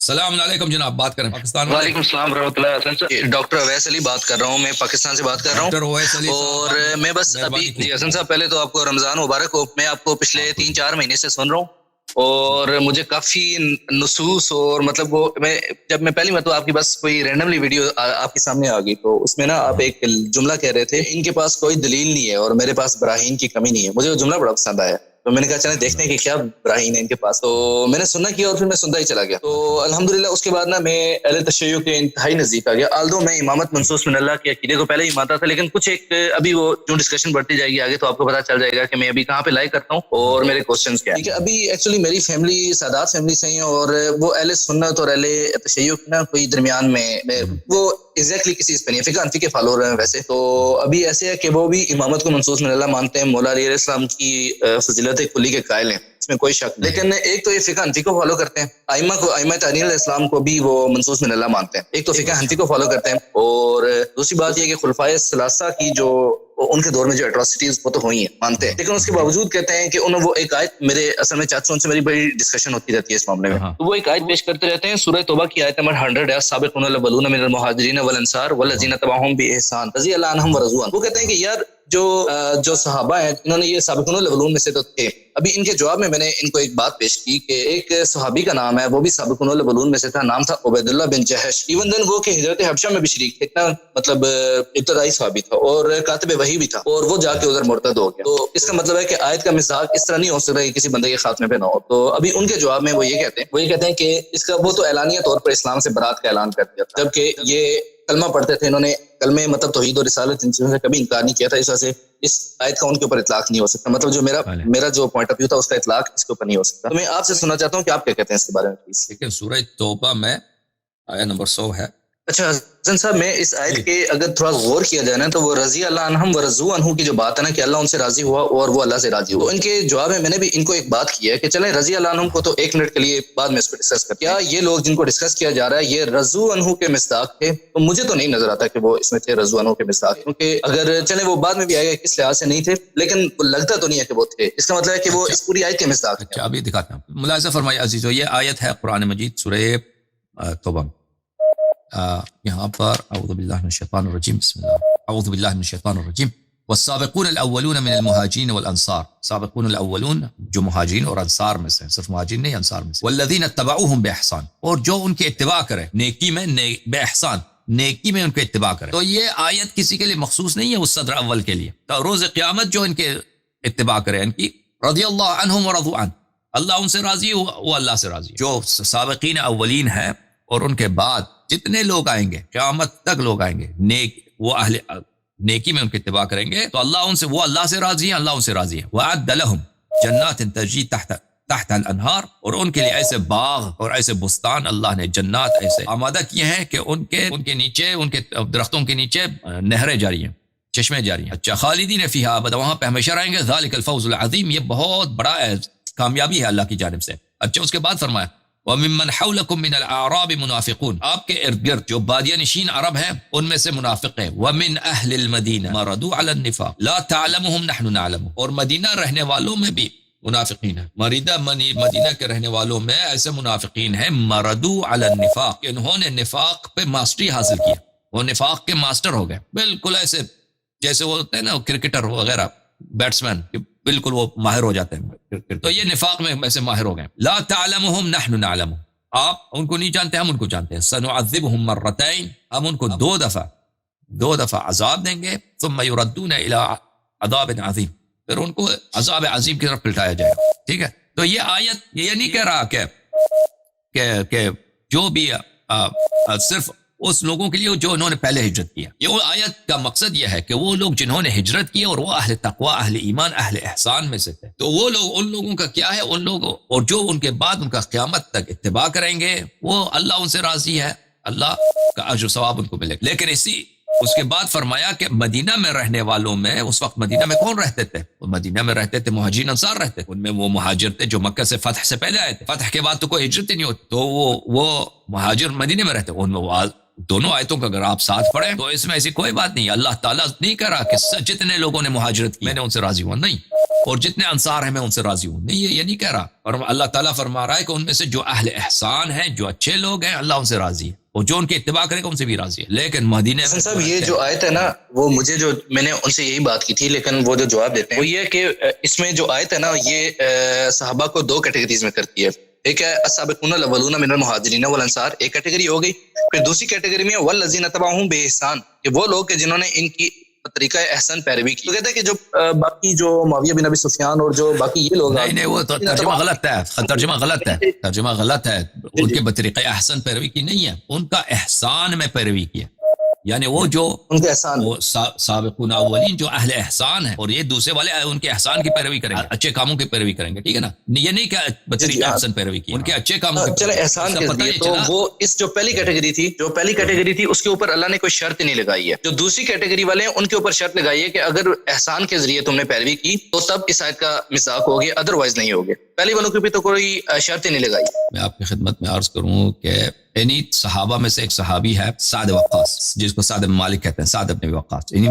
السلام علیکم جناب، بات کریں پاکستان والے۔ وعلیکم السلام ورحمۃ اللہ۔ ڈاکٹر اویس علی بات کر رہا ہوں، میں پاکستان سے بات کر رہا ڈاکٹر ہوں اویس علی اور صاحب، میں بس ابھی جی حسن صاحب، پہلے تو آپ کو رمضان مبارک ہو۔ میں آپ کو پچھلے 3-4 مہینے سے سن رہا ہوں اور مجھے کافی نصوص اور مطلب وہ جب میں پہلی مرتبہ آپ کی بس کوئی رینڈملی ویڈیو آپ کے سامنے آ گئی تو اس میں نا آپ ایک جملہ کہہ رہے تھے، ان کے پاس کوئی دلیل نہیں ہے اور میرے پاس براہین کی کمی نہیں ہے۔ مجھے وہ جملہ بڑا پسند آیا تو میں نے کہا چلیں دیکھتے ہیں کہ کیا براہین ہے ان کے پاس۔ تو میں نے سننا کیا اور پھر میں سنتا ہی چلا گیا۔ تو الحمدللہ اس کے بعد نا میں اہل تشیع کے انتہائی نزدیک آ گیا۔ آلدو میں امامت منصوص من اللہ کے عقیدے کو پہلے ہی مانتا تھا، لیکن کچھ ایک ابھی وہ جو ڈسکشن بڑھتی جائے گی آگے تو آپ کو پتا چل جائے گا کہ میں ابھی کہاں پہ لائک کرتا ہوں اور میرے کوسچنز کیا ہیں۔ ٹھیک ہے، ابھی ایکچولی میری فیملی سادات فیملی سے ہیں اور وہ اہل سنت اور اہل تشیع نا کوئی درمیان میں وہ ایگزیکٹلی کسی اس پہ نہیں، فقہ حنفی کے فالوور ہیں ویسے۔ تو ابھی ایسے ہے کہ وہ بھی امامت کو منصوص من اللہ مانتے ہیں، مولا علی علیہ السلام کی فضیلت کلی کے قائل ہیں، اس میں کوئی شک نہیں۔ لیکن ایک تو یہ فقہ حنفی کو فالو کرتے ہیں، ائمہ تعین علیہ السلام کو بھی وہ منصوص من اللہ مانتے ہیں، ایک تو فقہ حنفی کو فالو کرتے ہیں۔ اور دوسری بات یہ کہ خلفائے ثلاثہ کی جو ان کے دور میں جو اٹراسٹیز وہ تو ہوئی ہیں مانتے ہیں، لیکن اس کے باوجود کہتے ہیں کہ انہوں وہ ایک آیت، میرے اصل میں چاچوں سے میری بڑی ڈسکشن ہوتی رہتی ہے اس معاملے میں، تو وہ ایک آیت پیش کرتے رہتے ہیں، سورہ توبہ کی آیت نمبر 100 ہے، السابقون الاولون من المہاجرین والانصار والذین تبعوہم بإحسان رضی اللہ عنہم ورضوا عنہ۔ وہ کہتے ہیں کہ یار جو صحابہ ہیں انہوں نے یہ سابقون الاولون میں سے تو تھے۔ ابھی ان کے جواب میں نے ان کو ایک بات پیش کی کہ ایک صحابی کا نام ہے، وہ بھی سابقون الاولون میں سے تھا، نام تھا عبید اللہ بن جہش۔ ایون دن وہ کہ ہجرت حبشہ میں بھی شریک تھے، اتنا مطلب ابتدائی صحابی تھا اور کاتب وحی بھی تھا، اور وہ جا کے ادھر مرتد ہو گیا۔ تو اس کا مطلب ہے کہ آیت کا مصداق اس طرح نہیں ہو سکتا کہ کسی بندے کے خاتمے پہ نہ ہو۔ تو ابھی ان کے جواب میں وہ یہ کہتے ہیں کہ اس کا وہ تو اعلانیہ طور پر اسلام سے برات کا اعلان کر دیا تھا، جبکہ یہ کلمہ پڑھتے تھے، انہوں نے کلمے مطلب توحید اور رسالت ان چیزوں سے کبھی انکار نہیں کیا تھا، اس وجہ سے اس آیت کا ان کے اوپر اطلاق نہیں ہو سکتا۔ مطلب جو میرا جو پوائنٹ آف ویو تھا اس کا اطلاق اس کے اوپر نہیں ہو سکتا۔ تو میں آپ سے سننا چاہتا ہوں کہ آپ کیا کہتے ہیں اس کے بارے میں پلیز۔ ٹھیک ہے، سورہ توبہ میں آیت نمبر 100 ہے۔ اچھا حسن صاحب، میں اس آیت کے اگر تھوڑا غور کیا جائے نا تو وہ رضی اللہ عنہم ورضوا عنہ کی جو بات ہے نا کہ اللہ ان سے راضی ہوا اور وہ اللہ سے راضی ہوا، تو ان کے جواب میں نے بھی ان کو ایک بات کی ہے کہ چلیں رضی اللہ عنہم کو تو 1 منٹ کے لیے بعد میں اس کو ڈسکس کرتے ہیں۔ کیا یہ لوگ جن کو ڈسکس کیا جا رہا ہے یہ رضوا عنہ کے مصداق تھے؟ تو مجھے تو نہیں نظر آتا کہ وہ اس میں تھے رضوا عنہ کے مصداق، کیونکہ اگر چلیں وہ بعد میں بھی آئے گا کس لحاظ سے نہیں تھے، لیکن لگتا تو نہیں ہے کہ وہ تھے۔ اس کا مطلب ہے کہ وہ اس پوری آیت کے مصداق ہیں۔ اچھا ابھی دکھاتا ہوں، ملاحظہ فرمائے عزیزو، یہ آیت ہے قرآن مجید سورہ توبہ میں۔ یہاں پر اعوذ باللہ من الشیطان الرجیم، بسم اللہ، اعوذ باللہ من الشیطان الرجیم، والسابقون الاولون من المہاجرین والانصار، سابقون الاولون جو مہاجرین اور انصار میں سے، صرف مہاجرین نہیں انصار میں سے، والذین اتبعوہم باحسان، اور جو ان کے اتباع کرے نیکی میں، بے احسان نیکی میں ان کے اتباع کرے۔ تو یہ آیت کسی کے لیے مخصوص نہیں ہے، اس صدر اول کے لیے، تو روز قیامت جو ان کے اتباع کرے ان کی رضی اللہ عنہم ورضوا عنہ، اللہ ان سے راضی ہوا، وہ اللہ سے راضی، جو سابقین اولین ہیں اور ان کے بعد جتنے لوگ آئیں گے قیامت تک لوگ آئیں گے وہ اہل نیکی میں ان کے اتباع کریں گے تو اللہ ان سے، وہ اللہ سے راضی ہیں، اللہ ان سے راضی ہے۔ وَأَعَدَّ لَهُمْ جَنَّاتٍ تَجْرِي تحت الانہار، اور ان کے لیے ایسے باغ اور ایسے بستان اللہ نے جنات ایسے آمادہ کیے ہیں کہ ان کے نیچے، ان کے درختوں کے نیچے نہریں جاری ہیں، چشمے جاری ہیں۔ اچھا، خالدین فیہا ابدا، وہاں پہ ہمیشہ رہیں گے۔ ذالک الفوز العظیم، یہ بہت بڑا کامیابی ہے اللہ کی جانب سے۔ اچھا، اس کے بعد فرمایا وَمِمَّنْ حَوْلَكُمْ مِنَ الْأَعْرَابِ مُنَافِقُونَ، آپ کے ارد گرد جو بادیہ نشین عرب ہیں ان میں سے منافق ہیں۔ وَمِنْ أَهْلِ الْمَدِينَةِ مَرَدُوا عَلَى النِّفَاقِ لَا تَعْلَمُهُمْ نَحْنُ نَعْلَمُهُمْ، اور مدینہ رہنے والوں میں بھی منافقین ہیں۔ مدینہ کے رہنے والوں میں ایسے منافقین ہیں مردوا علی النفاق، کہ انہوں نے نفاق پہ ماسٹری حاصل کیا، وہ نفاق کے ماسٹر ہو گئے، بالکل ایسے جیسے وہ ہوتے ہیں نا کرکٹر وغیرہ، بیٹسمین، بالکل وہ ماہر ہو جاتے ہیں، تو یہ نفاق میں ایسے ماہر ہو گئے۔ لا تعلمهم نحن نعلمهم، آپ ان کو نہیں جانتے، ہم ان کو جانتے ہیں۔ سنعذبهم مرتين، ہم ان کو دو دفعہ عذاب دیں گے، ثم يردون الى عذاب عظیم، پھر ان کو عذاب عظیم کی طرف پلٹایا جائے گا۔ ٹھیک ہے، تو یہ آیت یہ نہیں کہہ رہا کہ جو بھی صرف اس لوگوں کے لیے جو انہوں نے پہلے ہجرت کیا، یہ وہ آیت کا مقصد یہ ہے کہ وہ لوگ جنہوں نے ہجرت کی اور وہ اہل تقوی، اہل ایمان، اہل احسان میں سے تھے، تو وہ لوگ، ان لوگوں کا کیا ہے، ان لوگوں اور جو ان کے بعد ان کا قیامت تک اتباع کریں گے، وہ اللہ ان سے راضی ہے، اللہ کا اجر و ثواب ان کو ملے گا۔ لیکن اس کے بعد فرمایا کہ مدینہ میں رہنے والوں میں، اس وقت مدینہ میں کون رہتے تھے؟ مدینہ میں رہتے تھے مہاجرین انصار رہتے، ان میں وہ مہاجر تھے جو مکہ سے فتح سے پہلے آئے تھے، فتح کے بعد تو کوئی ہجرت ہی نہیں ہوتی، تو وہ مہاجر مدینہ میں رہتے، ان میں وہ دونوں آیتوں کا اگر آپ ساتھ پڑھیں تو اس میں ایسی کوئی بات نہیں. اللہ تعالیٰ نہیں کہہ رہا کہ جتنے لوگوں نے مہاجرت کی میں نے ان سے راضی ہوں, نہیں, اور جتنے انصار ہیں میں ان سے راضی ہوں, نہیں, یہ نہیں کہہ رہا. اور اللہ تعالیٰ فرما رہا ہے کہ ان میں سے جو اہل احسان ہیں, جو اچھے لوگ ہیں, اللہ ان سے راضی ہے, اور جو ان کی اتباع کرے گا ان سے بھی راضی ہے. لیکن مدینے میں صاحب یہ جو آیت ہے نا, وہ مجھے جو میں نے ان سے یہی بات کی تھی, لیکن وہ جو جواب دیتے ہیں وہ یہ کہ اس میں جو آیت ہے نا, یہ صحابہ کو دو کیٹیگریز میں کرتی ہے. ایک ہے السابقون الاولون من المہاجرین والانصار, ایک کیٹیگری ہو گئی. پھر دوسری کیٹیگری میں والذین تبعوہم باحسان, کہ وہ لوگ کہ جنہوں نے ان کی طریقہ احسن پیروی کی. تو کہتے ہیں کہ جو باقی جو معاویہ بن ابی سفیان اور جو باقی یہ لوگ, نہیں, وہ تو ترجمہ غلط ہے, ترجمہ غلط ہے. ان کے بطریقہ احسن پیروی کی نہیں ہے, ان کا احسان میں پیروی کی ہے. یعنی وہ جو ان کے احسان, وہ سابقون اولین جو اہل احسان ہیں, اور یہ دوسرے والے ان کے احسان کی پیروی کریں گے, اچھے کاموں کی پیروی کریں گے, ٹھیک ہے نا. یہ نہیں کہ بطریقہ احسن پیروی کی, ان کے اچھے کاموں کی. چلے احسان کے ذریعے, تو وہ اس جو پہلی کیٹیگری تھی اس کے اوپر اللہ نے کوئی شرط نہیں لگائی ہے. جو دوسری کیٹیگری والے ہیں ان کے اوپر شرط لگائی ہے کہ اگر احسان کے ذریعے تم نے پیروی کی تو تب اس آیت کا مصداق ہوگی, ادروائز نہیں ہوگے. پہلی والوں کے بھی تو کوئی شرط ہی نہیں لگائی. میں آپ کی خدمت میں عرض کروں کہ یعنی صحابہ میں سے ایک صحابی ہے سعد وقاص, جس کو سعد بن مالک کہتے ہیں, سعد بن وقاص, یعنی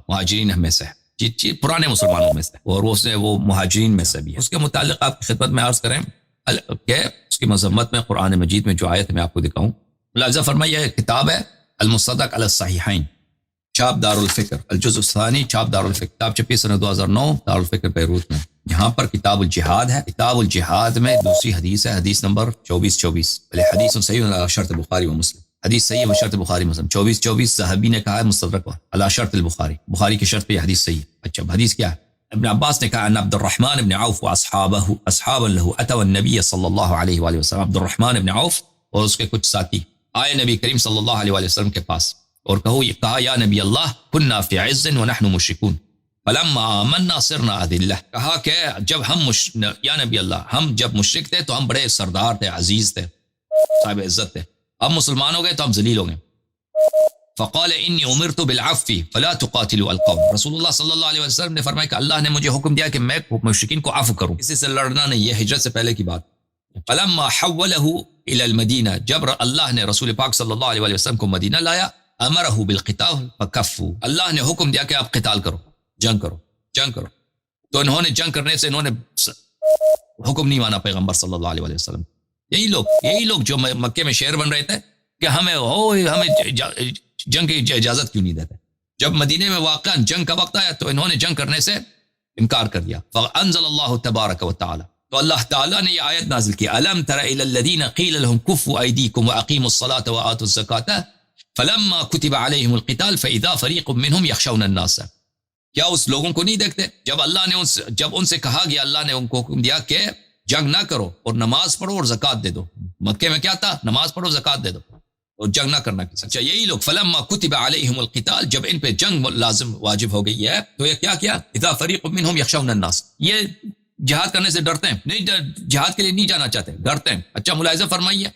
مہاجرین میں سے ہے, پرانے مسلمانوں میں سے, اور وہ مہاجرین میں سے بھی ہے. اس کے متعلق آپ کی خدمت میں عرض کریں کہ اس کی مذمت میں قرآن مجید میں جو آیت میں آپ کو دکھاؤں, ملاحظہ فرمائیے, یہ کتاب ہے المصدق علی الصحیحین, چھاپ دار الفکر, الجزء الثانی, چھاپ دار الفکر, کتاب چھپی سنہ 2009, دار الفکر بیروت میں. یہاں پر کتاب الجہاد ہے. کتاب الجہاد میں دوسری حدیث ہے, حدیث نمبر 2424, حدیث صحیح علی شرط بخاری و مسلم, حدیث صحیح و شرط بخاری مسلم. 2424 صحابی نے کہا ہے مستدرک علی شرط البخاری, بخاری کی شرط پہ یہ حدیث صحیح ہے. اچھا, حدیث کیا ہے؟ ابن عباس نے کہا ان عبد الرحمن بن عوف واصحابا له اتوا النبي صلی اللہ علیہ وآلہ وسلم. عبد الرحمن بن عوف اور اس کے کچھ ساتھی آئے نبی کریم صلی اللہ علیہ وآلہ وسلم کے پاس اور کہا یا نبی اللہ كنا في عز ونحن مشركون فلما آمنا صرنا اذلہ. کہا کہ جب ہم یا نبی اللہ, ہم جب مشرک تھے تو ہم بڑے سردار تھے, عزیز تھے, صاحب عزت تھے. اب مسلمان ہو گئے تو ہم ذلیل ہو گئے. فقال انی امرت بالعفو فلا تقاتلوا القوم. رسول اللہ صلی اللہ علیہ وسلم نے فرمایا کہ اللہ نے مجھے حکم دیا کہ میں مشرکین کو عفو کروں, کسی سے لڑنا نہیں. یہ ہجرت سے پہلے کی بات. فلما حوله الى المدینہ, جب اللہ نے رسول پاک صلی اللہ علیہ وسلم کو مدینہ لایا, امرہ بالقتال فکفوا, اللہ نے حکم دیا کہ آپ قتال کرو, جنگ کرو. تو انہوں نے جنگ کرنے سے انہوں نے حکم نہیں مانا پیغمبر صلی اللہ علیہ وسلم. یہی لوگ جو مکے میں شیر بن رہے تھے کہ ہمیں جنگ کی اجازت کیوں نہیں دیتے. جب مدینے میں واقعا جنگ کا وقت آیا تو انہوں نے جنگ کرنے سے انکار کر دیا. فانزل اللہ تبارک و تعالی, تو اللہ تعالیٰ نے یہ آیت نازل کی, الم تر الی الذین قیل لهم کفوا ایدیکم واقیموا الصلاة وآتوا الزکاة فلما كتب علیہم القتال فاذا فریق منهم یخشون الناس. کیا اس لوگوں کو نہیں دیکھتے جب اللہ نے جب ان سے کہا گیا, اللہ نے ان کو حکم دیا کہ جنگ نہ کرو اور نماز پڑھو اور زکوٰۃ دے دو. مکے میں کیا تھا؟ نماز پڑھو, زکوٰۃ دے دو اور جنگ نہ کرنا. اچھا, یہی لوگ فلما کتب علیہم القتال, جب ان پہ جنگ لازم واجب ہو گئی ہے تو یہ کیا اذا فریق منهم یخشون الناس, یہ جہاد کرنے سے ڈرتے ہیں, نہیں جہاد کے لیے نہیں جانا چاہتے, ڈرتے ہیں. اچھا, ملاحظہ فرمائیے,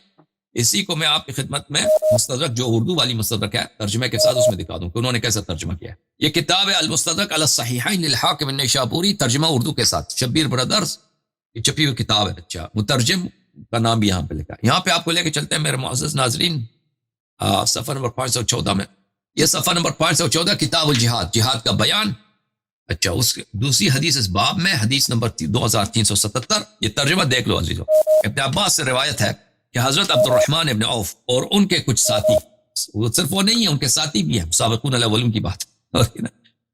اسی کو میں آپ کی خدمت میں مستدرک جو اردو والی مستدرک ہے ترجمے کے ساتھ اس میں دکھا دوں کہ انہوں نے کیسا ترجمہ کیا ہے. یہ کتاب ہے المستدرک علی الصحیحین للحاکم النیشابوری, ترجمہ اردو کے ساتھ, شبیر برادرز, یہ چھپی ہوئی کتاب ہے. اچھا, مترجم کا نام بھی یہاں پہ لکھا ہے. یہاں پہ آپ کو لے کے چلتے ہیں میرے معزز ناظرین, صفحہ نمبر 514 میں. یہ صفحہ نمبر 514, کتاب الجہاد, جہاد کا بیان. اچھا, اس دوسری حدیث اس باب میں, حدیث نمبر 2377. یہ ترجمہ دیکھ لو عزیزو. ابن عباس سے روایت ہے کہ حضرت عبد الرحمن ابن عوف اور ان کے کچھ ساتھی, صرف وہ نہیں ہیں, ان کے ساتھی بھی ہیں. سابقون الاولون کی بات,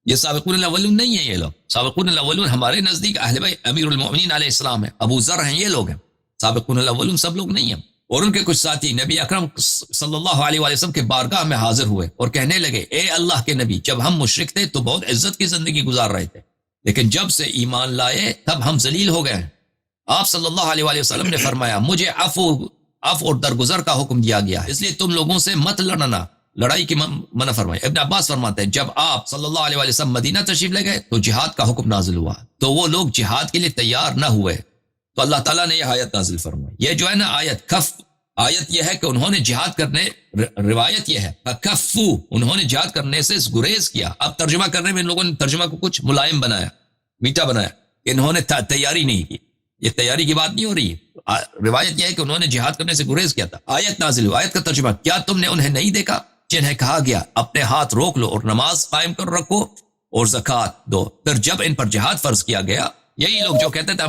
یہ سابقون الاولون نہیں ہیں. یہ لوگ سابقون الاولون ہمارے نزدیک اہل بیت امیر المؤمنین علیہ السلام ہیں, ابو ذر ہیں, یہ لوگ ہیں. سابقون الاولون سب لوگ نہیں ہیں. اور ان کے کچھ ساتھی نبی اکرم صلی اللہ علیہ وسلم کے بارگاہ میں حاضر ہوئے اور کہنے لگے, اے اللہ کے نبی, جب ہم مشرک تھے تو بہت عزت کی زندگی گزار رہے تھے, لیکن جب سے ایمان لائے تب ہم ذلیل ہو گئے ہیں. آپ صلی اللہ علیہ وسلم نے فرمایا, مجھے عفو اور درگزر کا حکم دیا گیا ہے, اس لیے تم لوگوں سے مت لڑنا, لڑائی کی منع فرمائی. ابن عباس فرماتے ہیں, جب آپ صلی اللہ علیہ وسلم مدینہ تشریف لے گئے تو جہاد کا حکم نازل ہوا, تو وہ لوگ جہاد کے لیے تیار نہ ہوئے, تو اللہ تعالیٰ نے یہ آیت نازل فرمائی. یہ جو ہے نا آیت کف, آیت یہ ہے کہ انہوں نے جہاد کرنے, روایت یہ ہے کفو, انہوں نے جہاد کرنے سے گریز کیا. اب ترجمہ کرنے میں ان لوگوں نے ترجمہ کو کچھ ملائم بنایا, میٹھا بنایا, انہوں نے تیاری نہیں کی. یہ تیاری کی بات نہیں ہو رہی. روایت یہ ہے کہ انہوں نے جہاد کرنے سے گریز کیا تھا. آیت نازل ہوئی. آیت کا ترجمہ, کیا تم نے انہیں نہیں دیکھا جنہیں کہا گیا اپنے ہاتھ روک لو اور نماز قائم کر رکھو اور زکوٰۃ دو, پھر جب ان پر جہاد فرض کیا گیا, یہی لوگ جو کہتے تھے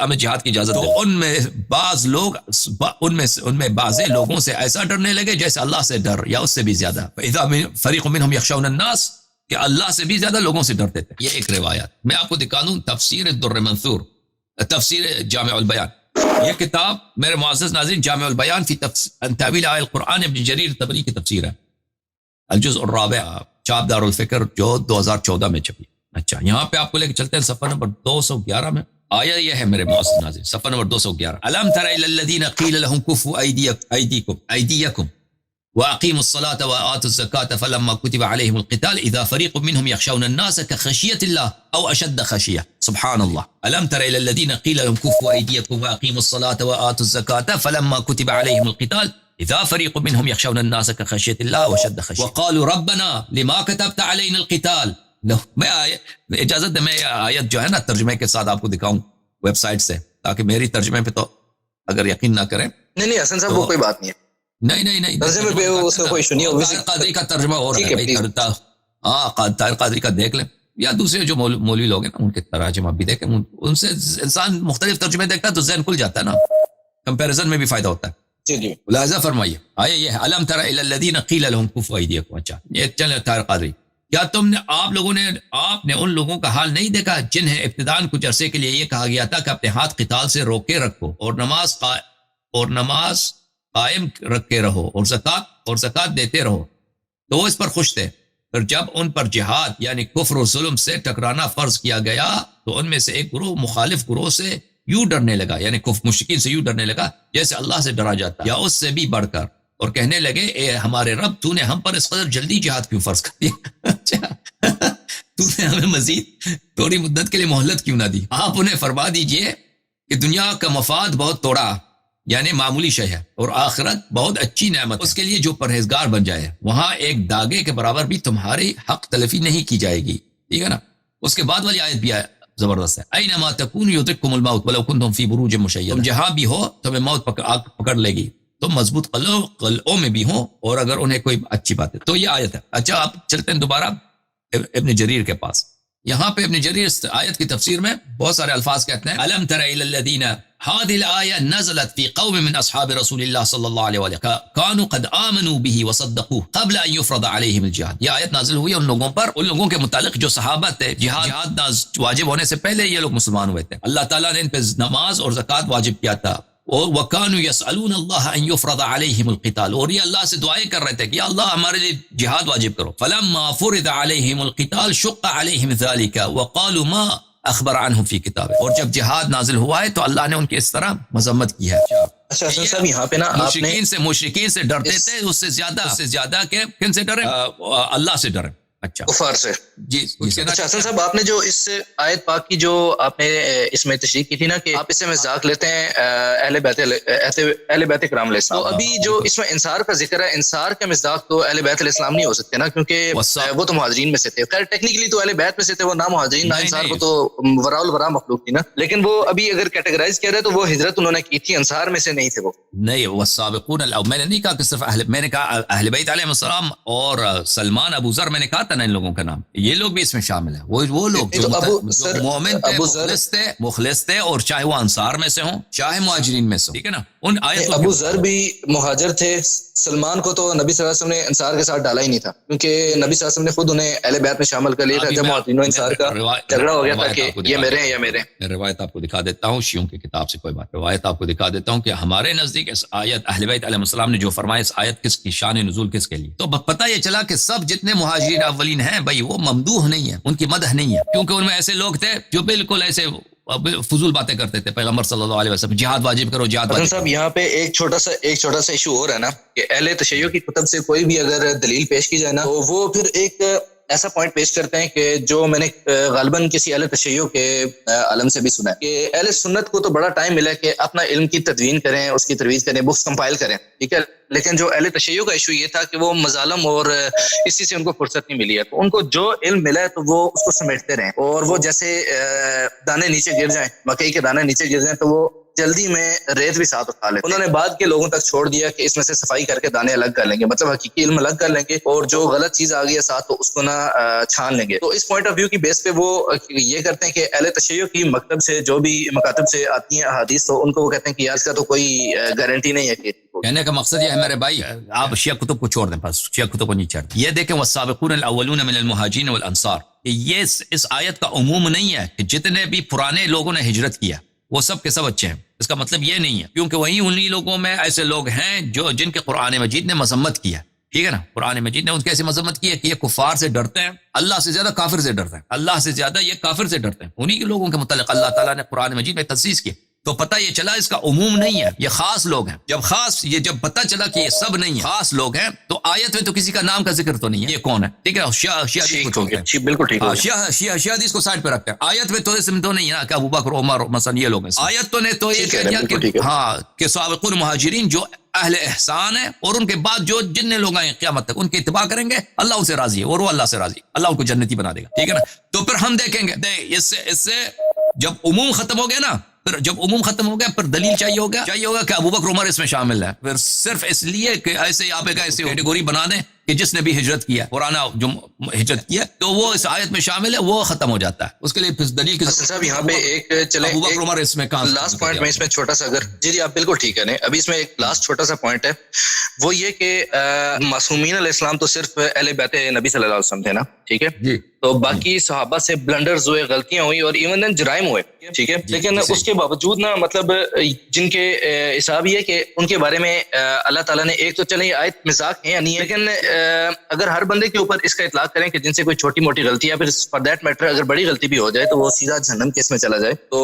ہمیں جہاد کی اجازت دو, ان میں بعض لوگ ان میں بعض لوگوں سے ایسا ڈرنے لگے جیسے اللہ سے ڈر یا اس سے بھی زیادہ. فَإِذَا فَرِيقٌ مِّنْهُمْ يَخْشَوْنَ النَّاسَ, کہ اللہ سے بھی زیادہ لوگوں سے ڈرتے تھے. یہ ایک روایت. میں آپ کو دکھا دوں تفسیر الدر منثور, تفسیر جامع البیان. یہ کتاب میرے معزز ناظرین جامع البیان فی تأویل آیات القرآن ابن جریر طبری کی تفسیر ہے, الجزء الرابع, چاپ دار الفکر, جو 2014 میں چھپی. اچھا, یہاں پہ آپ کو لے کے چلتے ہیں صفحہ نمبر 211 میں. آیا یہ ہے میرے معزز ناظرین, صفحہ نمبر 211. الم تر الی الذین قیل لهم کفوا ایدیکم واقیموا الصلاة وآتوا الزکاة فلما كتب عليهم القتال اذا فريق منهم يخشون الناس كخشية الله او اشد خشية. سبحان الله. الم تر الى الذين قيل لهم كفوا ايديكم واقيموا الصلاة وآتوا الزكاة فلما كتب عليهم القتال اذا فريق منهم يخشون الناس كخشية الله او اشد خشية وقالوا ربنا لما كتبت علينا القتال. میں اجازت دے, میں آیت جو ہے نا ترجمے کے ساتھ آپ کو دکھاؤں ویب سائٹ سے, تاکہ میری ترجمے پہ تو اگر یقین نہ کریں. نہیں حسن صاحب وہ کوئی بات نہیں ہے. نہیں ترجمے پہ اس میں کوئی ایشو نہیں ہوگا. طاہر قادری کا ترجمہ اور ہے, ہاں طاہر قادری کا دیکھ لیں, یا دوسرے جو مولوی لوگ ہیں نا ان کے تراجمہ بھی دیکھیں. ان سے انسان مختلف ترجمے دیکھتا ہے تو ذہن کھل جاتا ہے نا, کمپیریزن میں بھی فائدہ ہوتا ہے. جی لہذا فرمائیے, آئے یہ الم تر الی الذین قیل لهم کفوا ایدیکم. اچھا, یہ چلے طاہر قادری, کیا تم نے آپ نے ان لوگوں کا حال نہیں دیکھا جنہیں ابتداءً کچھ عرصے کے لیے یہ کہا گیا تھا کہ اپنے ہاتھ قتال سے روکے رکھو اور نماز قائم رکھے رہو اور زکوٰۃ دیتے رہو, تو وہ اس پر خوش تھے. پھر جب ان پر جہاد یعنی کفر و ظلم سے ٹکرانا فرض کیا گیا تو ان میں سے ایک گروہ مخالف گروہ سے یوں ڈرنے لگا, یعنی کفر مشرکین سے یوں ڈرنے لگا جیسے اللہ سے ڈرا جاتا یا اس سے بھی بڑھ کر, اور کہنے لگے اے ہمارے رب, تو نے ہم پر اس قدر جلدی جہاد کیوں فرض کر دیا؟ تو نے ہمیں مزید تھوڑی مدت کے لیے مہلت کیوں نہ دی؟ آپ انہیں فرما دیجئے کہ دنیا کا مفاد بہت تھوڑا یعنی معمولی شے ہے, اور آخرت بہت اچھی نعمت, اس کے لیے جو پرہیزگار بن جائے وہاں ایک داغے کے برابر بھی تمہاری حق تلفی نہیں کی جائے گی. ٹھیک ہے نا. اس کے بعد والی آیت بھی زبردست ہے, اینما تکونوا یدرککم الموت ولو کنتم فی بروج مشیدہ. تم جہاں بھی ہو تمہیں موت پکڑ لے گی, تم مضبوط قلعوں میں بھی ہوں اور اگر انہیں کوئی اچھی بات ہے. تو یہ آیت ہے. اچھا, آپ چلتے ہیں دوبارہ ابن جریر کے پاس. یہاں پہ ابن جریر آیت کی تفسیر میں بہت سارے الفاظ کہتے ہیں. الم تر الی الذین, هذه الآية نزلت في قوم من أصحاب رسول الله صلى الله عليه وسلم كانوا قد آمنوا به وصدقوه قبل أن يفرض عليهم الجهاد. یہ آیت نازل ہوئی ان لوگوں کے متعلق جو صحابہ تھے, جہاد واجب ہونے سے پہلے یہ لوگ مسلمان ہوئے تھے. اللہ تعالیٰ نے ان پہ نماز اور زکوٰۃ واجب کیا تھا. وَكَانُوا يَسْأَلُونَ اللَّهَ أَن يُفْرَضَ عَلَيْهِمُ الْقِتَالُ, اور یہ اللہ سے دعائیں کر رہے تھے کہ یا اللہ ہمارے لیے جہاد واجب کرو. فَلَمَّا فُرِضَ عَلَيْهِمُ الْقِتَالُ شُقَّ عَلَيْهِمْ ذَلِكَ وَقَالُوا مَا اخبر عنہم فی کتاب. اور جب جہاد نازل ہوا ہے تو اللہ نے ان کی اس طرح مذمت کی ہے. اچھا حسن صاحب, یہاں پہ نا مشرکین سے ڈرتے تھے, اس سے زیادہ کہ کن سے ڈرے؟ اللہ سے ڈرے. اچھا, کفار سے. جی. اچھا حسن صاحب, آپ نے جو اس آیت پاک کی جو آپ نے اس میں تشریح کی تھی نا کہ آپ اس سے مذاق لیتے ہیں اہل بیت کرام علیہ السلام, تو ابھی جو اس میں انصار کا ذکر ہے, انصار کا مذاق تو اہل بیت علیہ السلام نہیں ہو سکتے نا, کیونکہ وہ تو مہاجرین میں سے تھے. خیر ٹیکنیکلی تو اہل بیت میں سے تھے, وہ نہ مہاجرین نہ انصار, کو تو وراء الورا مخلوق تھی نا. لیکن وہ ابھی اگر کیٹیگرائز کیا رہے تو وہ ہجرت انہوں نے کی تھی, انصار میں سے نہیں تھے وہ. نہیں, والسابقون الاول, میں نے نہیں کہا کہ صرف میں نے کہا اہل بیت علیہ السلام اور سلمان ابو ذر, میں نے کہا تھا نا ان لوگوں کا نام, یہ لوگ بھی اس میں شامل ہیں. وہ لوگ جو مومن تھے, مخلص تھے, اور چاہے وہ انصار میں سے ہوں چاہے مہاجرین میں سے. ٹھیک ہے نا. ان آیتوں ابو ذر بھی مہاجر تھے, سلمان کو تو نبی صلی اللہ علیہ وسلم نے انصار کے ساتھ ڈالا ہی نہیں تھا, کیونکہ نبی صلی اللہ علیہ وسلم نے خود انہیں اہل بیت میں شامل کر لیا تھا جب مہاجرین و انصار کا جھگڑا ہو گیا تھا کہ یہ میرے ہیں یا میرے. میں روایت آپ کو دکھا دیتا ہوں, شیعوں کی کتاب سے کوئی بات, روایت آپ کو دکھا دیتا ہوں کہ ہمارے نزدیک اس آیت اہل بیت علیہ السلام نے جو فرمایا, اس آیت کس کی شان نزول کس کے لیے, تو پتہ یہ چلا کہ سب جتنے مہاجرین اولین ہیں بھائی وہ ممدوح نہیں ہے, ان کی مدح نہیں ہے, کیونکہ ان میں ایسے لوگ تھے جو بالکل ایسے فضول باتیں کرتے تھے. پیغمبر صلی اللہ علیہ وسلم جہاد واجب کرو, جہاد واجب. صاحب یہاں پہ ایک چھوٹا سا ایشو ہو رہا ہے نا کہ اہل تشیع کی کتب سے کوئی بھی اگر دلیل پیش کی جائے نا تو وہ پھر ایک ایسا پوائنٹ پیش کرتے ہیں کہ جو میں نے غالباً کسی اہل تشیع کے عالم سے بھی سنا ہے کہ اہل سنت کو تو بڑا ٹائم ملا کہ اپنا علم کی تدوین کریں، اس کی ترویج کریں، بکس کمپائل کریں، ٹھیک ہے، لیکن جو اہل تشیع کا ایشو یہ تھا کہ وہ مظالم اور اسی سے ان کو فرصت نہیں ملی ہے، تو ان کو جو علم ملا ہے تو وہ اس کو سمیٹتے رہیں، اور وہ جیسے دانے نیچے گر جائیں، مکئی کے دانے نیچے گر جائیں تو وہ جلدی میں ریت بھی ساتھ اٹھا لیتے. انہوں نے بعد کے لوگوں تک چھوڑ دیا کہ اس میں سے صفائی کر کے دانے الگ کر لیں گے، مطلب حقیقی علم الگ کر لیں گے، اور جو غلط چیز آ گئی ہے ساتھ تو اس کو نہ چھان لیں گے. تو اس پوائنٹ آف ویو کی بیس پہ وہ یہ کرتے ہیں کہ اہل تشیع کی مکتب سے جو بھی مکاتب سے آتی ہیں احادیث تو ان کو وہ کہتے ہیں کہ یار اس کا تو کوئی گارنٹی نہیں ہے کہ کہنے کا مقصد یہ ہے میرے بھائی، آپ شیعہ کتب کو چھوڑ دیں، بس شیعہ کتب کو نہیں چھوڑیں. یہ دیکھیں والسابقون الاولون من المہاجرین والانصار، یہ اس آیت کا عموم نہیں ہے کہ جتنے بھی پرانے لوگوں نے ہجرت کیا وہ سب کے سب اچھے ہیں، اس کا مطلب یہ نہیں ہے، کیونکہ وہی انہی لوگوں میں ایسے لوگ ہیں جو جن کے قرآن مجید نے مذمت کیا، ٹھیک ہے نا. قرآن مجید نے ان کی ایسی مذمت کی ہے کہ یہ کفار سے ڈرتے ہیں، اللہ سے زیادہ کافر سے ڈرتے ہیں، اللہ سے زیادہ یہ کافر سے ڈرتے ہیں. انہی کے لوگوں کے متعلق اللہ تعالیٰ نے قرآن مجید میں تخصیص کی، تو پتہ یہ چلا اس کا عموم نہیں ہے، یہ خاص لوگ ہیں. جب پتہ چلا کہ یہ سب نہیں ہے، خاص لوگ ہیں، تو آیت میں تو کسی کا نام کا ذکر تو نہیں ہے، یہ کون ہے، ٹھیک ہے. بالکل ٹھیک ہے، شیعہ حدیث کو سائڈ پہ رکھتے ہیں. آیت میں تو اسم تو نہیں ہے کہ ابوبکر عمر مثلا یہ لوگ ہیں. آیت تو نے تو یہ کہہ دیا کہ ہاں کہ سابقون مہاجرین جو اہل احسان ہے، اور ان کے بعد جو جن لوگ آئیں قیامت تک ان کی اتباع کریں گے، اللہ ان سے راضی ہے اور وہ اللہ سے راضی، اللہ ان کو جنتی بنا دے گا، ٹھیک ہے نا. تو پھر ہم دیکھیں گے اس سے جب عموم ختم ہو گیا نا، پھر جب عموم ختم ہو گیا پھر دلیل چاہیے ہوگا کہ ابوبکر عمر اس میں شامل ہے. پھر صرف اس لیے کہ ایسے آپ ایسی کیٹیگوری بنا دیں کہ جس نے بھی ہجرت کیا، پرانا جو ہجرت کیا تو وہ اس آیت میں شامل ہے، وہ ختم ہو جاتا ہے. اس کے لیے پھر دلیل کی صاحب یہاں پہ ایک چلیں ابوبکر عمر اس میں کہاں لاسٹ پوائنٹ میں اس میں چھوٹا سا اگر جی آپ بالکل ٹھیک ہے، ابھی اس میں ایک لاسٹ چھوٹا سا پوائنٹ ہے، وہ یہ کہ معصومین علیہ السلام تو صرف اہل بیت نبی صلی اللہ علیہ وسلم تھے نا، ٹھیک ہے جی. تو باقی صحابہ سے بلنڈرز ہوئے، غلطیاں ہوئی اور ایون دین جرائم ہوئے، ٹھیک ہے، لیکن اس کے باوجود نا مطلب جن کے حساب یہ کہ ان کے بارے میں اللہ تعالیٰ نے ایک تو چلیں یہ آیت مذاق ہے یا نہیں ہے، لیکن اگر ہر بندے کے اوپر اس کا اطلاق کریں کہ جن سے کوئی چھوٹی موٹی غلطی ہے، پھر فار دیٹ میٹر اگر بڑی غلطی بھی ہو جائے تو وہ سیدھا جہنم کیس میں چلا جائے، تو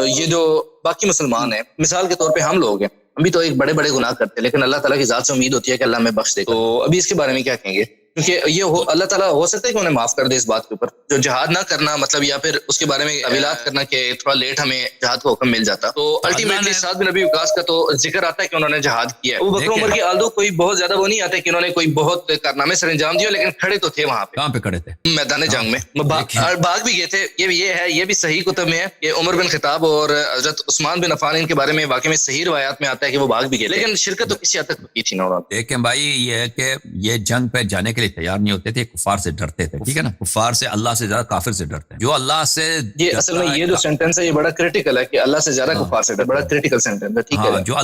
یہ جو باقی مسلمان ہیں، مثال کے طور پہ ہم لوگ ہیں، ہم بھی تو ایک بڑے بڑے گناہ کرتے ہیں، لیکن اللہ تعالیٰ کی ذات سے امید ہوتی ہے کہ اللہ ہمیں بخش دے. تو ابھی اس کے بارے میں کیا کہیں گے؟ کیونکہ یہ اللہ تعالیٰ ہو سکتا ہے کہ انہیں معاف کر دے اس بات کے اوپر، جو جہاد نہ کرنا مطلب، یا پھر اس کے بارے میں اویلات کرنا کہ تھوڑا لیٹ ہمیں جہاد کا حکم مل جاتا. تو الٹیمیٹلی سعد بن ابی وقاص کا تو ذکر آتا ہے کہ انہوں نے جہاد کیا ہے. ابوبکر عمر کی آلدو کوئی بہت زیادہ وہ نہیں آتا کہ انہوں نے کوئی بہت کارنامے سر انجام دیا، لیکن کھڑے تو تھے وہاں پہ. کہاں پہ کھڑے تھے؟ میدان جنگ میں، اور بھاگ بھی گئے تھے. یہ ہے، یہ بھی صحیح کتب میں ہے کہ عمر بن خطاب اور حضرت عثمان بن عفان ان کے بارے میں واقعی میں صحیح روایات میں آتا ہے کہ وہ بھاگ بھی گئے، لیکن شرکت تو کسی حد تک کی تھی نا. دیکھیں بھائی، یہ ہے کہ یہ جنگ پہ جانے کے لیے تیار نہیں ہوتے تھے، کفار سے ڈرتے تھے، ٹھیک ہے نا. کفار سے اللہ سے زیادہ کافر سے ڈرتے ہیں. جو اللہ سے یہ اصل میں یہ جو سینٹنس ہے یہ بڑا کریٹیکل ہے کہ اللہ سے زیادہ کفار سے ڈرتے، بڑا کریٹیکل سینٹنس ہے، ٹھیک ہے. جو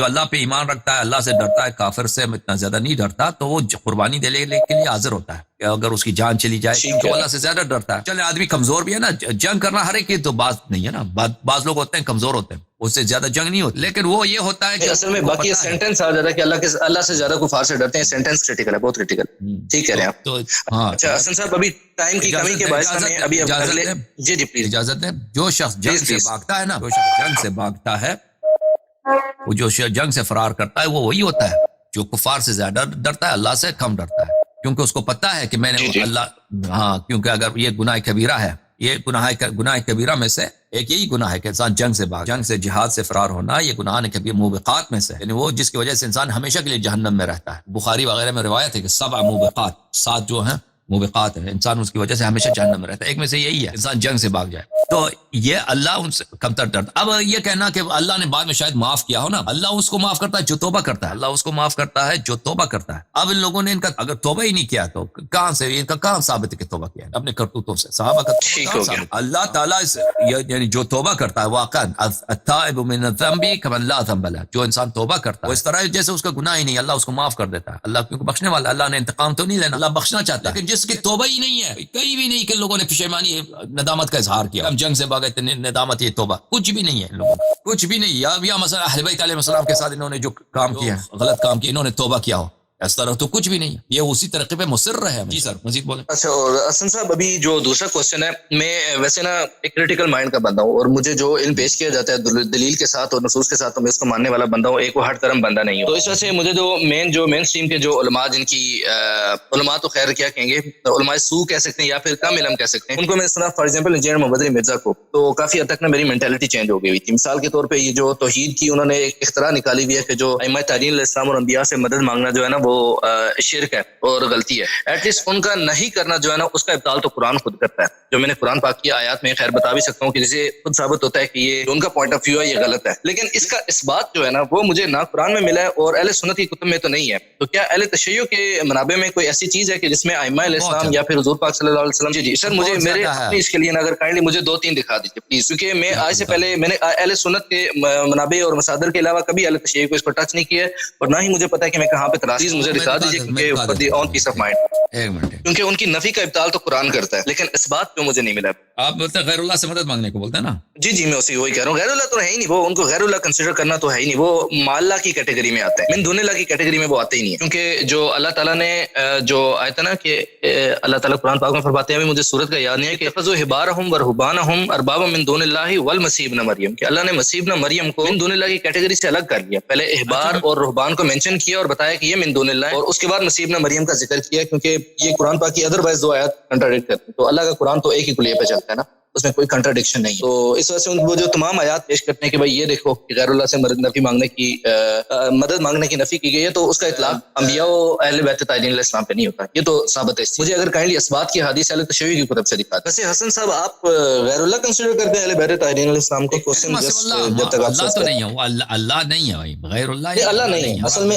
اللہ پہ ایمان رکھتا ہے، اللہ سے ڈرتا ہے، کافر سے اتنا زیادہ نہیں ڈرتا، تو وہ قربانی دینے کے لیے حاضر ہوتا ہے کہ اگر اس کی جان چلی جائے، جو اللہ سے زیادہ ڈرتا ہے. چلے آدمی کمزور بھی ہے نا، جنگ کرنا ہر ایک کی تو بات نہیں ہے نا، بعض لوگ ہوتے ہیں کمزور ہوتے ہیں، اس سے زیادہ جنگ نہیں ہوتی، لیکن وہ یہ ہوتا ہے کہ اصل میں باقی یہ سینٹنس آ جاتا ہے کہ اللہ سے زیادہ کفار سے ڈرتے ہیں. سینٹنس کریٹیکل ہے، بہت کریٹیکل. ٹھیک کہہ رہے ہیں آپ. تو ہاں اچھا حسن صاحب، ابھی ٹائم کی کمی کے باعث ہمیں ابھی جی پلیز اجازت ہے. جو شخص جنگ سے بھاگتا ہے نا، جو شخص جنگ سے بھاگتا ہے، وہ جو شخص جنگ سے فرار کرتا ہے، وہ وہی ہوتا ہے جو کفار سے زیادہ ڈرتا ہے، اللہ سے کم ڈرتا ہے، کیونکہ اس کو پتا ہے کہ میں نے اللہ کیونکہ اگر یہ گناہ کبیرہ ہے، یہ گناہ کبیرہ میں سے ایک یہی گناہ ہے کہ انسان جنگ سے جہاد سے فرار ہونا، یہ گناہ کبیر موبقات میں سے، یعنی وہ جس کی وجہ سے انسان ہمیشہ کے لیے جہنم میں رہتا ہے. بخاری وغیرہ میں روایت ہے کہ 7 موبقات، 7 جو ہیں موبقات ہیں، انسان اس کی وجہ سے ہمیشہ جہنم میں رہتا ہے. ایک میں سے یہی ہے انسان جنگ سے بھاگ جائے. تو یہ اللہ ان سے کمتر ڈرتا. اب یہ کہنا کہ اللہ نے بعد میں شاید معاف کیا ہو نا، اللہ اس کو معاف کرتا ہے جو توبہ کرتا ہے، اللہ اس کو معاف کرتا ہے جو توبہ کرتا ہے. اب ان لوگوں نے ان کا اگر توبہ ہی نہیں کیا تو کہاں سے ان کا کہاں ثابت ہے کہ توبہ کیا ہے؟ اپنے کرتوتوں سے. صحابہ کا توبہ ثابت. اللہ تعالیٰ یعنی جو توبہ کرتا ہے واقعا التائب من الذنب کمن لا ذنب له، جو انسان توبہ کرتا ہے وہ اس طرح جیسے اس کا گناہ ہی نہیں، اللہ اس کو معاف کر دیتا ہے. اللہ کیونکہ بخشنے والا، اللہ نے انتقام تو نہیں لینا، اللہ بخشنا چاہتا ہے. لیکن جس کی توبہ ہی نہیں ہے، کہیں بھی نہیں کہ لوگوں نے پشیمانی ندامت کا اظہار کیا، ہم جنگ سے بھاگے تھے، ندامت یہ توبہ کچھ بھی نہیں ہے ان لوگوں کچھ بھی نہیں. یا مثلا اہل بیت علیہ السلام کے ساتھ انہوں نے جو کام کیا، غلط کام کیا، انہوں نے توبہ کیا ہو، اس طرح تو کچھ بھی نہیں ہے، یہ اسی طریقے پہ مصر ہے. جی سر مزید بولیں. اچھا، اور حسن صاحب ابھی جو دوسرا کوشچن ہے، میں ویسے نا ایک کریٹیکل مائنڈ کا بندہ ہوں، اور مجھے جو علم پیش کیا جاتا ہے دلیل کے ساتھ اور نصوص کے ساتھ، تو میں اس کو ماننے والا بندہ ہوں، ایک وہ ہٹ کرم بندہ نہیں ہوں. تو اس وجہ سے مجھے جو مین اسٹریم کے جو علماء، جن کی علماء تو خیر کیا کہیں گے، علماء سو کہہ سکتے ہیں یا پھر کم علم کہہ سکتے ہیں، ان کو میں سنا فار ایگزامپل انجینئر محمد علی مرزا کو، تو کافی حد تک نا میری مینٹلٹی چینج ہو گئی ہوئی تھی. مثال کے طور پہ یہ جو توحید کی انہوں نے ایک اختراع نکالی ہوئی ہے کہ جو ائمہ تابعین علیہ السلام اور انبیاء سے مدد مانگنا جو ہے نا وہ شرک ہے اور غلطی ہے. ایٹ لیسٹ ان کا نہیں کرنا جو ہے نا اس کا ابطال تو قرآن خود کرتا ہے، جو میں نے قرآن پاک کی آیات میں خیر بتا بھی سکتا ہوں کہ جسے خود ثابت ہوتا ہے کہ یہ ان کا پوائنٹ آف ویو ہے، یہ غلط ہے. لیکن اس کا اس بات جو ہے نا وہ مجھے نہ قرآن میں ملا ہے اور اہل سنت کی کتب میں تو نہیں ہے. تو کیا اہل تشیع کے منابع میں کوئی ایسی چیز ہے کہ جس میں ائمہ علیہ السلام یا پھر حضور پاک صلی اللہ علیہ وسلم؟ جی سر، مجھے میرے اپنے اس کے لیے اگر کائنڈلی مجھے 2-3 دکھا دیجیے پلیز، کیونکہ میں آج سے پہلے میں نے اہل سنت کے منابع اور مصادر کے علاوہ کبھی اہل تشیع کو اس کو ٹچ نہیں کیا ہے، اور نہ ہی مجھے پتا ہے کہ میں کہاں پہ تلاش. مجھے دکھا دیجیے کیونکہ آن پیس آف مائنڈ، ایک منٹ، کیونکہ ان کی نفی کا ابطال تو قرآن کرتا ہے، لیکن اس بات پہ مجھے نہیں ملا. آپ بولتے ہیں غیر اللہ سے مدد مانگنے کو بولتے ہیں نا؟ جی میں اسی وہی کہہ رہا ہوں، غیر اللہ تو ہے ہی نہیں، وہ ان کو غیر اللہ کنسیڈر کرنا تو ہے ہی نہیں، وہ مع اللہ کی کیٹیگری میں آتے ہیں، من دون اللہ کی کیٹیگری میں وہ آتے ہی نہیں ہیں. کیونکہ جو اللہ تعالیٰ نے جو آیت ہے نا کہ اللہ تعالیٰ قرآن پاک میں فرماتے ہیں، ابھی مجھے سورت کا یاد نہیں ہے، کہ اتخذوا احبارهم ورهبانهم اربابا من دون اللہ والمسیح ابن مریم، کہ اللہ نے مسیح ابن مریم کو من دون اللہ کی کیٹیگری سے الگ کر لیا. پہلے احبار اور رہبان کو مینشن کیا اور بتایا کہ یہ من دون اللہ ہے، اور اس کے بعد مسیح ابن مریم کا ذکر کیا، کیونکہ یہ قرآن پاک کی ادروائز 2 آیات کنٹراڈکٹ کرتے ہیں. تو اللہ کا قرآن تو ایک ہی کلیے پہ چلتا ہے نا، اس میں کوئی کنٹراڈکشن نہیں ہے. تو اس وجہ سے وہ جو تمام آیات پیش کرتے ہیں کہ بھائی یہ دیکھو کہ غیر اللہ سے مدد مانگنے کی نفی کی گئی ہے، تو اس کا اطلاق انبیاء و اہل بیت طاہرین علیہ السلام پہ نہیں ہوتا. یہ تو ثابت ہے. مجھے اگر کائنڈلی اسبات کی حدیث اہل تشیع کی کتب سے دکھا. ویسے حسن صاحب آپ غیر اللہ کنسیڈر کرتے ہیں اہل بیت طاہرین علیہ السلام کو؟ اللہ تو نہیں ہے، وہ اللہ نہیں ہے بھائی، غیر اللہ اللہ نہیں ہے. اصل میں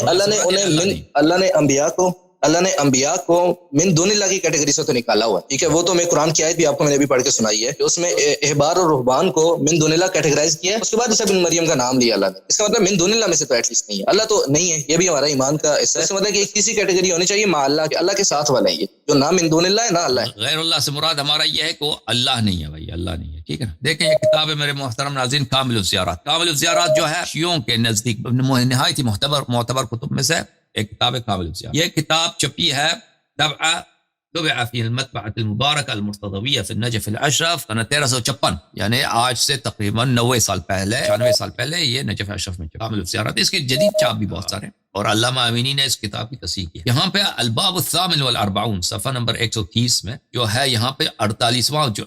اللہ نے انبیاء کو من دون اللہ کی کیٹیگری سے تو نکالا ہوا ہے، ٹھیک ہے. وہ تو میں قرآن کی آیت بھی آپ کو میں نے بھی پڑھ کے سنائی ہے کہ اس میں احبار اور رہبان کو من دون اللہ کیٹیگرائز کیا ہے، اس کے بعد عیسیٰ بن مریم کا نام لیا اللہ نے. اس کا مطلب من دون اللہ میں سے تو ایٹ لیسٹ نہیں ہے، اللہ تو نہیں ہے. یہ بھی ہمارا ایمان کا حصہ ہے. اس کا مطلب کہ ایک تیسری کیٹیگری ہونی چاہیے مع اللہ، کہ اللہ کے ساتھ والا ہے، یہ جو نہ من دون اللہ ہے نہ اللہ ہے. غیر اللہ سے مراد ہمارا یہ ہے کہ وہ اللہ نہیں ہے بھائی، اللہ نہیں ہے، ٹھیک ہے نا. دیکھیں یہ کتاب ہے میرے محترم ناظرین، کامل الزیارات. کامل الزیارات جو ہے شیعوں کے نزدیک نہایت ہی معتبر کتب میں سے ایک کتاب ہے کامل الزیارات. یہ کتاب چھپی ہے طبع في المطبعة المباركة المرتضوية في النجف الأشرف سنة 1356، یعنی آج سے تقریباً 90 سال پہلے 96 سال پہلے یہ نجف الاشرف میں کامل الزیارات. اس کے جدید چاپ بھی بہت سارے، اور علامہ امینی نے اس کتاب کی تصحیح کی. یہاں پہ الباب الثامن والاربعون صفحہ نمبر 130 میں جو ہے، یہاں پہ 48واں جو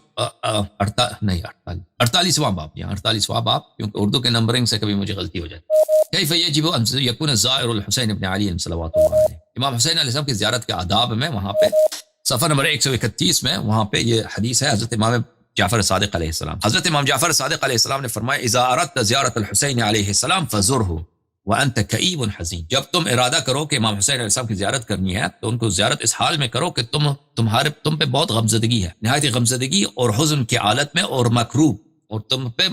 48واں باب، یہاں 48واں باب، کیونکہ اردو کے نمبرنگ سے کبھی مجھے غلطی ہو جاتی ہے. کیف یجب ان یکون الزائر الحسین ابن علی صلوات اللہ علیہ، امام حسین علیہ السلام کی زیارت کے آداب میں وہاں پہ صفحہ نمبر 131 میں وہاں پہ یہ حدیث ہے حضرت امام جعفر صادق علیہ السلام. حضرت امام جعفر صادق علیہ السلام نے فرمایا، اذا اردت زیارت الحسین علیہ السلام فزره وانت کئیب حزین، جب تم ارادہ کرو کہ امام حسین علیہ السلام کی زیارت کرنی ہے تو ان کو زیارت اس حال میں کرو کہ تم پہ بہت غمزدگی ہے، نہایت غمزدگی اور حزن کی حالت میں، اور مکروب، اور تم پہ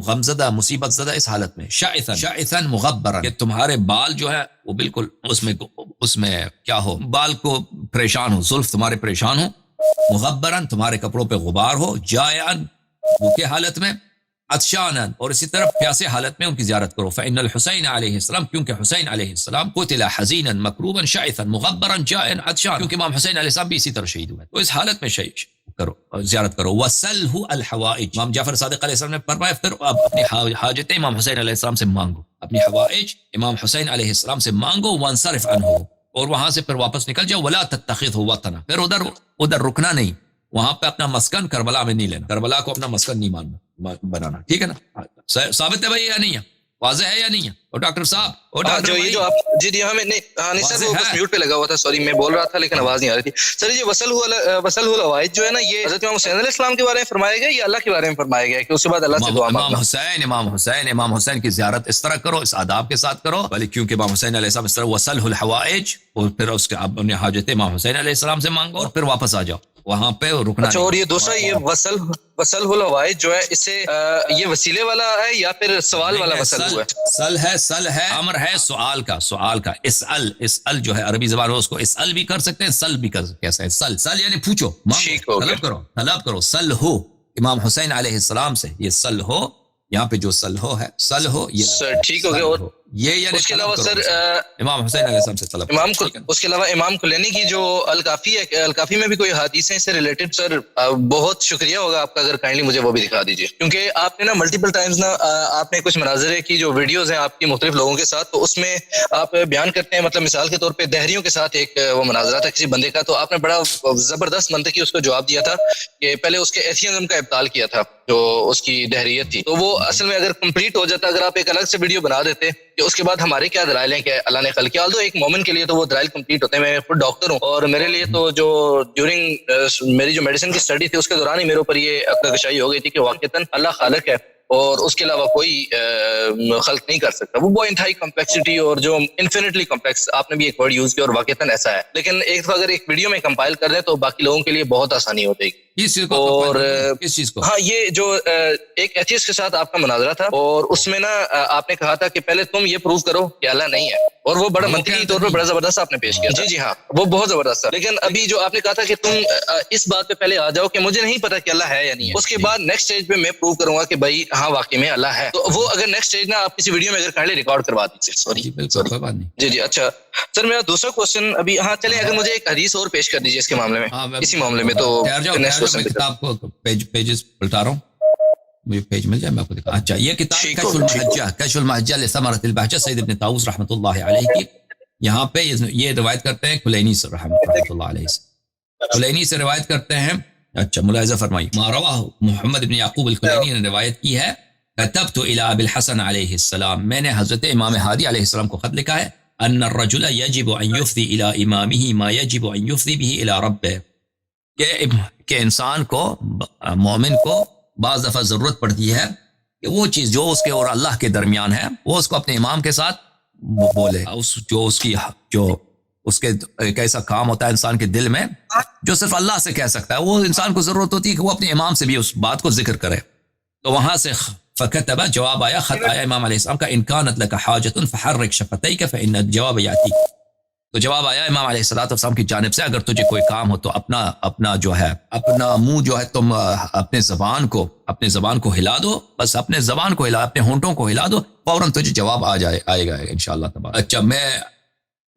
غمزدہ مصیبت زدہ اس حالت میں. شائثا مغبرا، کہ تمہارے بال جو ہے وہ بالکل اس میں کیا ہو، بال کو پریشان ہو، زلف تمہارے پریشان ہو. مغبرن، تمہارے کپڑوں پہ غبار ہو. جائعن، بھوکے حالت میں. عطشانا، اور اسی طرح پیاسے حالت میں ان کی زیارت کرو. فإن الحسین علیہ السلام، کیونکہ حسین علیہ السلام قتل حزینا مکروبا شائثا مغبرا جائعا عطشانا، کیونکہ امام حسین علیہ السلام بھی اسی طرح شہید ہوئے، تو اس حالت میں شہید کرو، زیارت کرو. وسلہ الحوائج، امام جعفر صادق علیہ السلام نے فرمایا پھر اب اپنی حاجتیں امام حسین علیہ السلام سے مانگو، اپنی حوائج امام حسین علیہ السلام سے مانگو. وانصرف عنہ، اور وہاں سے پھر واپس نکل جاؤ. ولا تتخذہ وطنا، پھر ادھر رکنا نہیں، وہاں پہ اپنا مسکن کربلا میں نہیں لینا، کربلا کو اپنا مسکن نہیں بنانا، ٹھیک ہے نا. ثابت ہے بھائی یا نہیں ہے؟ واضح ہے یا نہیں ہے؟ اور ڈاکٹر صاحب اور ڈاکٹر جو یہ جو آپ جی ہمیں نہیں سر، وہ بس میوٹ پہ لگا ہوا تھا، سوری میں بول رہا تھا لیکن آواز نہیں آ رہی تھی. سر یہ وصل الوائد جو ہے نا، یہ حضرت امام حسین علیہ السلام کے بارے میں فرمایا گیا یا اللہ کے بارے میں فرمایا گیا کہ اس کے بعد اللہ سے دعا مانگنا؟ امام حسین کی زیارت اس طرح کرو، اس آداب کے ساتھ کرو، بلکہ کیونکہ امام حسین علیہ السلام اس طرح وصل الحوائج، اور پھر اس کے اپنی حاجتیں امام حسین علیہ السلام سے مانگو اور پھر واپس آ جاؤ، وہاں پہ رکنا. اچھا، اور یہ دوسرا یہ وصل الوائد جو ہے، اس سے یہ وسیلے والا ہے یا پھر سوال والا وصل ہوا ہے؟ سل ہے امر ہے سوال کا اسأل جو ہے عربی زبان میں اس کو اسأل بھی کر سکتے ہیں، سل بھی کر سکتے ہیں. سل یعنی پوچھو، طلب کرو. سل ہو امام حسین علیہ السلام سے، یہ سل ہو، یہاں پہ جو سل ہو ہے، سل ہو یہ سر ٹھیک ہو گیا. یہ یعنی اس کے علاوہ سر امام حسین علیہ السلام سے طلب اس کے علاوہ امام کلینی کی جو الکافی ہے، الکافی میں بھی کوئی حدیث ہیں اس سے ریلیٹڈ سر؟ بہت شکریہ ہوگا آپ کا اگر کائنڈلی مجھے وہ بھی دکھا دیجیے، کیونکہ آپ نے نا ملٹیپل ٹائمز نا آپ نے کچھ مناظرے کی جو ویڈیوز ہیں آپ کی مختلف لوگوں کے ساتھ، تو اس میں آپ بیان کرتے ہیں، مطلب مثال کے طور پہ دہریوں کے ساتھ ایک وہ مناظرہ تھا کسی بندے کا، تو آپ نے بڑا زبردست منطقی اس کو جواب دیا تھا کہ پہلے اس کے ایتھیزم کا ابطال کیا تھا جو اس کی دہریت تھی، تو وہ اصل میں اگر کمپلیٹ ہو جاتا، اگر آپ ایک الگ سے ویڈیو بنا دیتے کہ اس کے بعد ہمارے کیا دلائل ہیں کہ اللہ نے خلق کیا، آلدو ایک مومن کے لیے تو وہ دلائل کمپلیٹ ہوتے ہیں، میں خود ڈاکٹر ہوں اور میرے لیے تو جو ڈیورنگ میری جو میڈیسن کی اسٹڈی تھی اس کے دوران ہی میرے اوپر یہ عقل کشائی ہو گئی تھی کہ واقعتاً اللہ خالق ہے اور اس کے علاوہ کوئی خلق نہیں کر سکتا، وہ بہت انتہائی کمپلیکسٹی اور جو انفینٹلی کمپلیکس، آپ نے بھی ایک ورڈ یوز کیا اور واقعتاً ایسا ہے، لیکن ایک دفعہ اگر ایک ویڈیو میں کمپائل کر دیں تو باقی لوگوں کے لیے بہت آسانی ہو جائے گی۔ اور کس چیز کو؟ ہاں، یہ جو ایک ایتھیسٹ کے ساتھ آپ کا مناظرہ تھا اور اس میں نا آپ نے کہا تھا کہ پہلے تم یہ پروف کرو کہ اللہ نہیں ہے، اور وہ بڑا منطقی طور پر بڑا زبردست آپ نے پیش کیا۔ جی ہاں، وہ بہت زبردست تھا، لیکن ابھی جو آپ نے کہا تھا کہ تم اس بات پہ پہلے آ جاؤ کہ مجھے نہیں پتا کہ اللہ ہے یا نہیں ہے، اس کے بعد نیکسٹ اسٹیج پہ میں پروف کروں گا کہ بھائی ہاں واقعی میں اللہ ہے، تو وہ اگر نیکسٹ اسٹیج نا آپ کسی ویڈیو میں اگر کائنڈلی ریکارڈ کروا دیجیے۔ سوری جی اچھا سر، میرا دوسرا کوشچن ابھی، ہاں چلے اگر مجھے ایک حدیث اور پیش کر دیجیے اس کے معاملے میں، اسی معاملے میں، تو کتاب کو پیجز پلٹا رہا ہوں، مجھے پیج مل جائے میں آپ کو دکھا۔ اچھا، یہ کتاب کشف المحجہ لثمرۃ البہجہ سید ابن طاؤوس رحمۃ اللہ علیہ کی، یہاں پہ یہ روایت کرتے ہیں کلینی سے رحمۃ اللہ علیہ سے، کلینی سے روایت کرتے ہیں۔ اچھا ملاحظہ فرمائیے، ما رواہ محمد بن یعقوب الکلینی نے روایت کی ہے، کتبت الی ابی الحسن علیہ السلام، میں نے حضرت امام ہادی علیہ السلام کو خط لکھا ہے، ان الرجل یجب ان یفضی الی امامہ ما یجب ان یفضی به الی ربہ، کہ انسان کو، مومن کو بعض دفعہ ضرورت پڑتی ہے کہ وہ چیز جو اس کے اور اللہ کے درمیان ہے وہ اس کو اپنے امام کے ساتھ بولے، جو اس کے ایک ایسا کام ہوتا ہے انسان کے دل میں جو صرف اللہ سے کہہ سکتا ہے، وہ انسان کو ضرورت ہوتی ہے کہ وہ اپنے امام سے بھی اس بات کو ذکر کرے، تو وہاں سے فکتبہ جواب آیا، خط آیا امام علیہ السلام کا، ان کانت لک حاجۃ فحرک شفتیک فان الجواب یاتیک، تو جواب آیا امام علیہ السلام کی جانب سے، اگر تجھے کوئی کام ہو تو اپنا جو ہے، اپنا منہ جو ہے، تم اپنے زبان کو ہلا دو، بس اپنے زبان کو ہلا، اپنے ہونٹوں کو ہلا دو، فوراً تجھے جواب آئے گا انشاءاللہ تبارک۔ اچھا، میں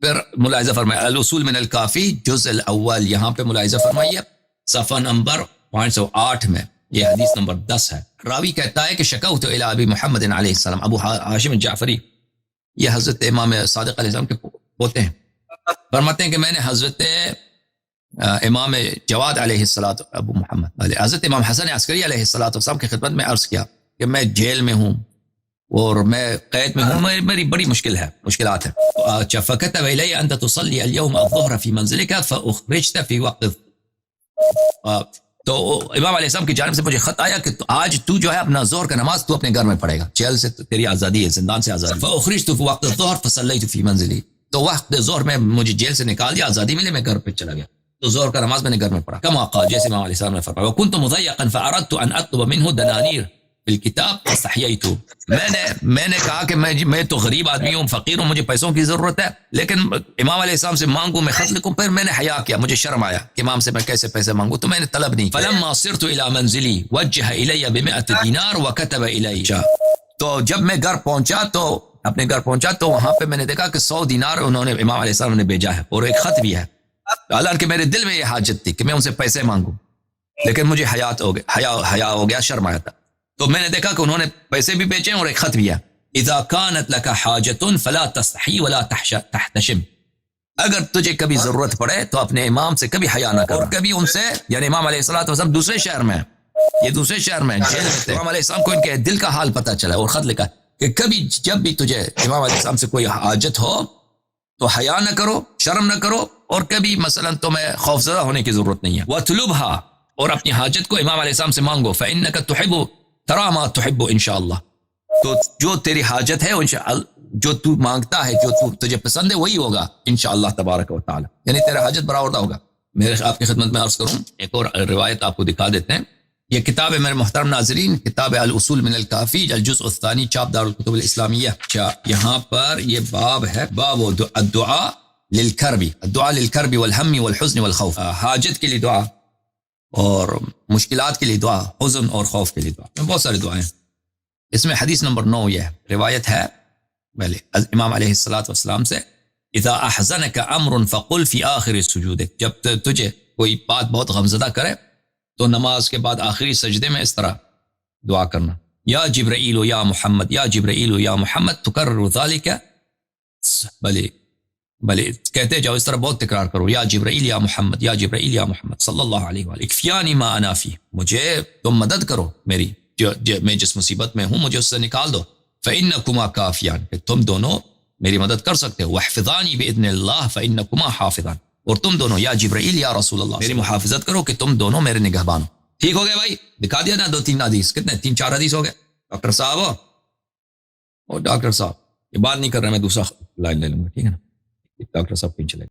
پھر ملاحظہ فرمائے الاصول من الکافی جزء الاول، یہاں پہ ملاحظہ فرمائیے صفحہ نمبر 508 میں یہ حدیث نمبر 10 ہے، راوی کہتا ہے کہ شکوت الی ابی محمد علیہ السلام، ابو ہاشم الجعفری، یہ حضرت امام صادق علیہ السلام کے پوتے ہیں، فرماتے ہیں کہ میں نے حضرت امام جواد علیہ الصلوۃ ابو محمد حضرت امام حسن عسکری علیہ الصلوۃ والسلام کی خدمت میں عرض کیا کہ میں جیل میں ہوں اور میں قید میں ہوں، میری بڑی مشکلات ہیں۔ اچھا، فکتب الی انت تصلی اليوم الظهر في منزلك فاخرجت في وقت، تو امام علیہ السلام کی جانب سے مجھے خط آیا کہ آج تو جو ہے اپنا ظہر کا نماز تو اپنے گھر میں پڑھے گا، جیل سے تیری آزادی ہے، زندان سے آزادی، فاخرجت في وقت الظهر فصليت في منزلي، تو وقت ظہر میں مجھے جیل سے نکال دیا، آزادی ملی، میں گھر پہ چلا گیا، تو ظہر کا نماز میں نے گھر میں پڑھا، کما قال، جیسے امام علیہ السلام نے فرمایا، وكنت مضيقا فاردت ان اطلب منه دنانير في الكتاب فاستحييت، میں نے کہا کہ میں تو غریب آدمی ہوں، فقیر ہوں، مجھے پیسوں کی ضرورت ہے، لیکن امام علیہ السلام سے مانگوں، میں خط لکھوں، پھر میں نے حیا کیا، مجھے شرم آیا کہ امام سے میں کیسے پیسے مانگوں، تو میں نے طلب نہیں، فلما صرت الى منزلي وجه الي ب100 دینار وكتب الي، تو جب میں گھر پہنچا تو وہاں پہ میں نے دیکھا کہ 100 دینار انہوں نے امام علیہ السلام نے بھیجا ہے اور ایک خط بھی ہے، حالانکہ میرے دل میں یہ حاجت تھی کہ میں ان سے پیسے مانگوں، لیکن مجھے حیا ہو گیا، شرم آیا تھا، تو میں نے دیکھا کہ انہوں نے پیسے بھی بھیجے اور ایک خط بھی ہے، اذا كانت لك حاجة فلا تستحي ولا تحتشم، اگر تجھے کبھی ضرورت پڑے تو اپنے امام سے کبھی حیا نہ کر، اور کبھی ان سے، یعنی امام علیہ الصلوۃ والسلام دوسرے شہر میں جیل میں تھے، امام علیہ السلام کو ان کے دل کا حال پتہ چلا اور خط لکھا کہ کبھی جب بھی تجھے امام علیہ السلام سے کوئی حاجت ہو تو حیا نہ کرو، شرم نہ کرو، اور کبھی مثلا تمہیں خوفزدہ ہونے کی ضرورت نہیں ہے، وَاطْلُبْهَا، اور اپنی حاجت کو امام علیہ السلام سے مانگو، فَإِنَّكَ تُحِبُّ تَرَى مَا تُحِبُّ انشاءاللہ، تو جو تیری حاجت ہے جو تو مانگتا ہے، جو تجھے پسند ہے وہی ہوگا انشاءاللہ تبارک و تعالی، یعنی تیرا حاجت برآورده ہوگا۔ میرے آپ کی خدمت میں عرض کروں، ایک اور روایت آپ کو دکھا دیتے ہیں، یہ کتاب ہے میرے محترم ناظرین، کتاب الاصول من الکافی الجزء الثانی، چاپ دار الکتب الاسلامیہ۔ اچھا، یہاں پر یہ باب ہے، باب الدعاء للکرب والہم والحزن والخوف، حاجت کے لیے دعا اور مشکلات کے لیے دعا، حزن اور خوف کے لیے دعا، بہت ساری دعائیں، اس میں حدیث نمبر 9 یہ روایت ہے، پہلے امام علیہ السلام سے اذا احزنک امر فقل فی آخر سجودک، جب تجھے کوئی بات بہت غمزدہ کرے تو نماز کے بعد آخری سجدے میں اس طرح دعا کرنا، یا جبرائیل یا محمد، یا جبرائیل یا محمد، تکرر ذالک، بلے کہتے جاؤ اس طرح بہت تکرار کرو، یا جبرائیل یا محمد، یا جبرائیل یا محمد صلی اللہ علیہ وآلہ، اکفیانی ما انا فی، مجھے تم مدد کرو میری، میں جس مصیبت میں ہوں مجھے اس سے نکال دو، فإنکما کافیان، کہ تم دونوں میری مدد کر سکتے ہو، واحفظانی بإذن اللہ فإنکما حافظان، اور تم دونوں یا جبرائیل یا رسول اللہ میری محافظت کرو کہ تم دونوں میرے نگہبان ہو۔ ٹھیک ہو گیا بھائی، دکھا دیا نا 2-3 حدیث، کتنے 3-4 حدیث ہو گئے ڈاکٹر صاحب، اور ڈاکٹر صاحب یہ بات نہیں کر رہا، میں دوسرا لائن لے لوں گا، ٹھیک ہے نا، ڈاکٹر صاحب کہیں چلے